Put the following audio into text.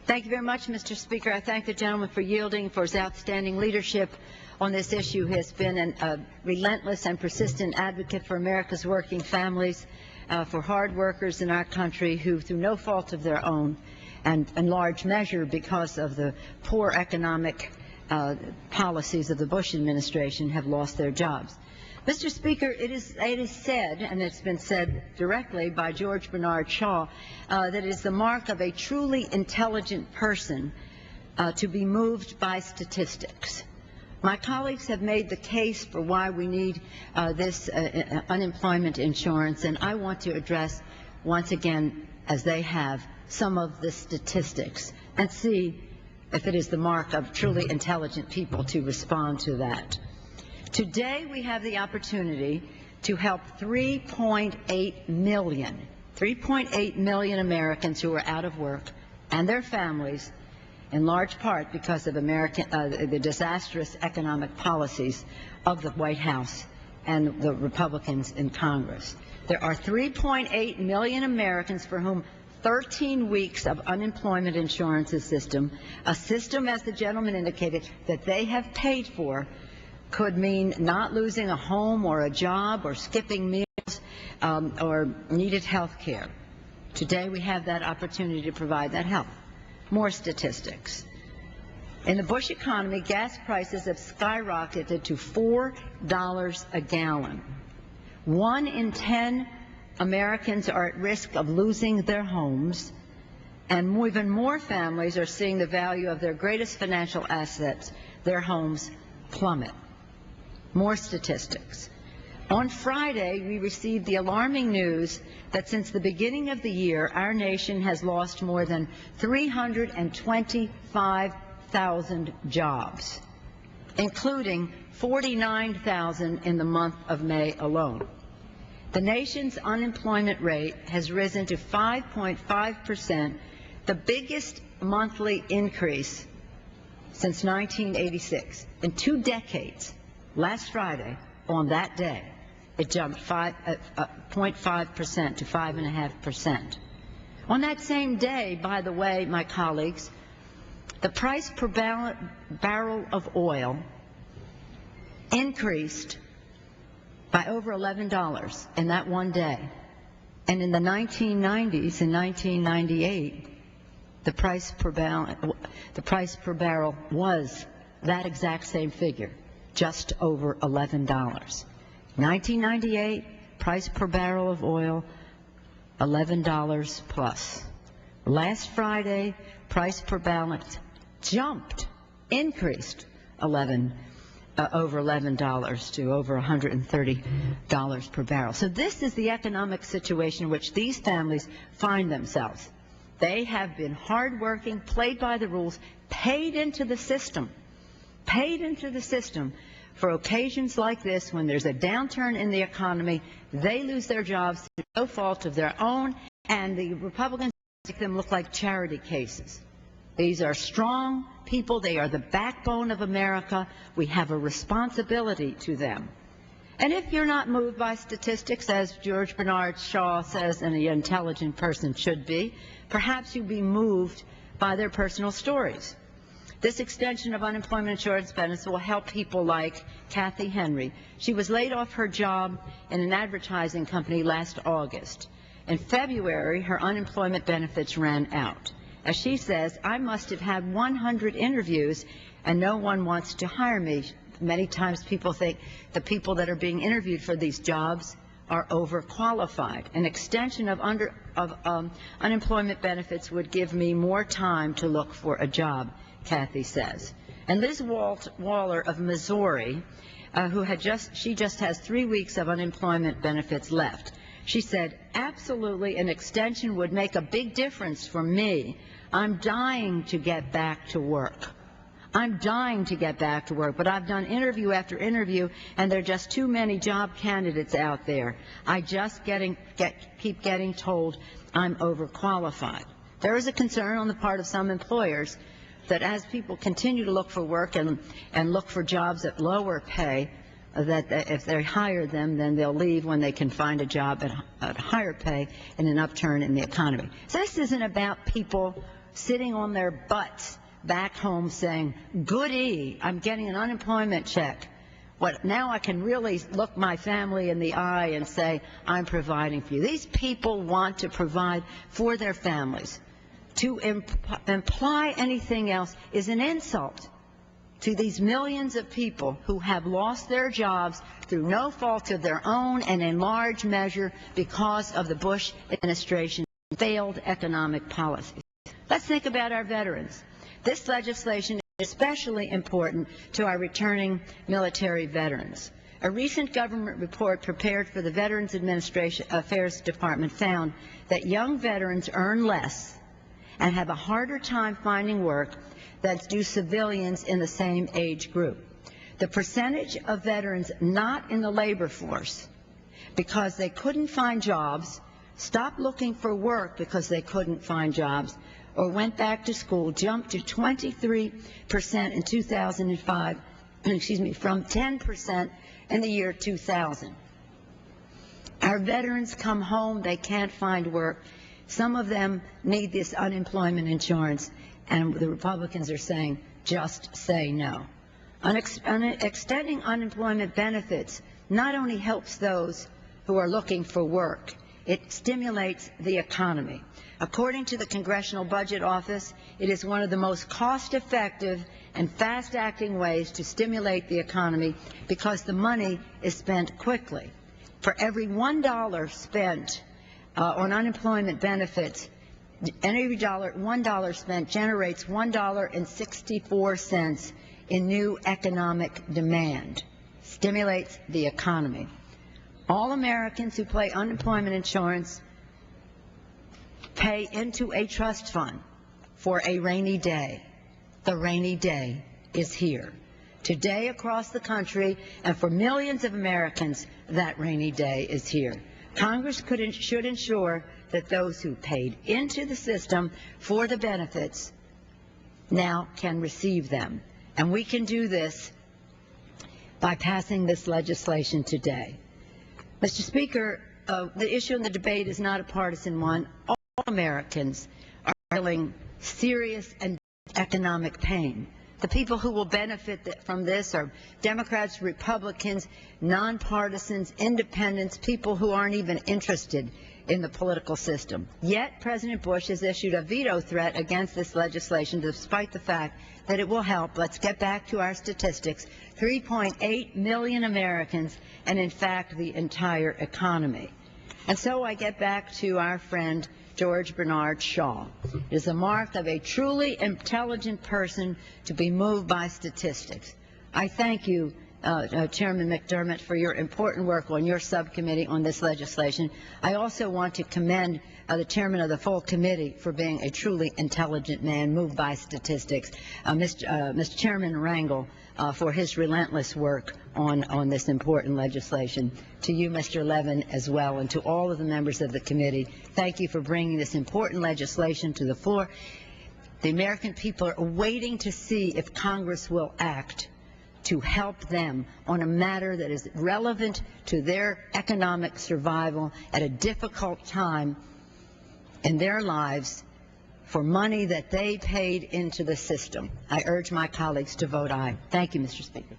Thank you very much, Mr. Speaker. I thank the gentleman for yielding, for his outstanding leadership on this issue. He has been a relentless and persistent advocate for America's working families, for hard workers in our country who, through no fault of their own, and in large measure because of the poor economic policies of the Bush administration, have lost their jobs. Mr. Speaker, it is said, and it's been said directly by George Bernard Shaw, that it is the mark of a truly intelligent person to be moved by statistics. My colleagues have made the case for why we need this unemployment insurance, and I want to address once again, as they have, some of the statistics and see if it is the mark of truly intelligent people to respond to that. Today we have the opportunity to help 3.8 million Americans who are out of work and their families, in large part because of the disastrous economic policies of the White House and the Republicans in Congress. There are 3.8 million Americans for whom 13 weeks of unemployment insurance system, a system, as the gentleman indicated, that they have paid for, could mean not losing a home or a job or skipping meals or needed health care. Today we have that opportunity to provide that help. More statistics. In the Bush economy, gas prices have skyrocketed to $4 a gallon. 1 in 10 Americans are at risk of losing their homes, and even more families are seeing the value of their greatest financial assets, their homes, plummet. More statistics. On Friday, we received the alarming news that since the beginning of the year, our nation has lost more than 325,000 jobs, including 49,000 in the month of May alone. The nation's unemployment rate has risen to 5.5%, the biggest monthly increase since 1986. In 2 decades, last Friday, on that day, it jumped 0.5% to 5.5%. On that same day, by the way, my colleagues, the price per barrel of oil increased by over $11 in that one day. And in the 1990s, in 1998, the price per barrel was that exact same figure, just over $11. 1998, price per barrel of oil, $11 plus. Last Friday, price per barrel jumped, increased over $11 to over $130 per barrel. So this is the economic situation in which these families find themselves. They have been hardworking, played by the rules, paid into the system for occasions like this. When there's a downturn in the economy, they lose their jobs through no fault of their own, and the Republicans make them look like charity cases. These are strong people. They are the backbone of America. We have a responsibility to them. And if you're not moved by statistics, as George Bernard Shaw says an intelligent person should be, perhaps you'll be moved by their personal stories. This extension of unemployment insurance benefits will help people like Kathy Henry. She was laid off her job in an advertising company last August. In February, her unemployment benefits ran out. As she says, I must have had 100 interviews and no one wants to hire me. Many times people think the people that are being interviewed for these jobs are overqualified. An extension of unemployment benefits would give me more time to look for a job, Kathy says. And Liz Waller of Missouri, she just has 3 weeks of unemployment benefits left. She said, absolutely, an extension would make a big difference for me. I'm dying to get back to work. But I've done interview after interview, and there are just too many job candidates out there. I just keep getting told I'm overqualified. There is a concern on the part of some employers that as people continue to look for work and look for jobs at lower pay, that if they hire them, then they'll leave when they can find a job at higher pay in an upturn in the economy. So this isn't about people sitting on their butts back home saying, goody, I'm getting an unemployment check. Now I can really look my family in the eye and say, I'm providing for you. These people want to provide for their families. To imply anything else is an insult to these millions of people who have lost their jobs through no fault of their own and in large measure because of the Bush administration's failed economic policies. Let's think about our veterans. This legislation is especially important to our returning military veterans. A recent government report prepared for the Veterans Affairs Department found that young veterans earn less and have a harder time finding work than do civilians in the same age group. The percentage of veterans not in the labor force because they couldn't find jobs, stopped looking for work because they couldn't find jobs, or went back to school jumped to 23% in 2005, from 10% in the year 2000. Our veterans come home, they can't find work. Some of them need this unemployment insurance, and the Republicans are saying, just say no. Extending unemployment benefits not only helps those who are looking for work, it stimulates the economy. According to the Congressional Budget Office, it is one of the most cost-effective and fast-acting ways to stimulate the economy because the money is spent quickly. For every $1 spent on unemployment benefits, every $1 spent generates $1.64 in new economic demand, stimulates the economy. All Americans who pay unemployment insurance pay into a trust fund for a rainy day. The rainy day is here. Today across the country, and for millions of Americans, that rainy day is here. Congress should ensure that those who paid into the system for the benefits now can receive them. And we can do this by passing this legislation today. Mr. Speaker, the issue in the debate is not a partisan one. All Americans are feeling serious and economic pain. The people who will benefit from this are Democrats, Republicans, nonpartisans, independents, people who aren't even interested in the political system. Yet President Bush has issued a veto threat against this legislation despite the fact that it will help, let's get back to our statistics, 3.8 million Americans and in fact the entire economy. And so I get back to our friend George Bernard Shaw. It is a mark of a truly intelligent person to be moved by statistics. I thank you, Chairman McDermott, for your important work on your subcommittee on this legislation. I also want to commend the chairman of the full committee for being a truly intelligent man moved by statistics, Mr. Chairman Rangel, for his relentless work on this important legislation. To you, Mr. Levin, as well, and to all of the members of the committee, thank you for bringing this important legislation to the floor. The American people are waiting to see if Congress will act to help them on a matter that is relevant to their economic survival at a difficult time in their lives for money that they paid into the system. I urge my colleagues to vote aye. Thank you, Mr. Speaker.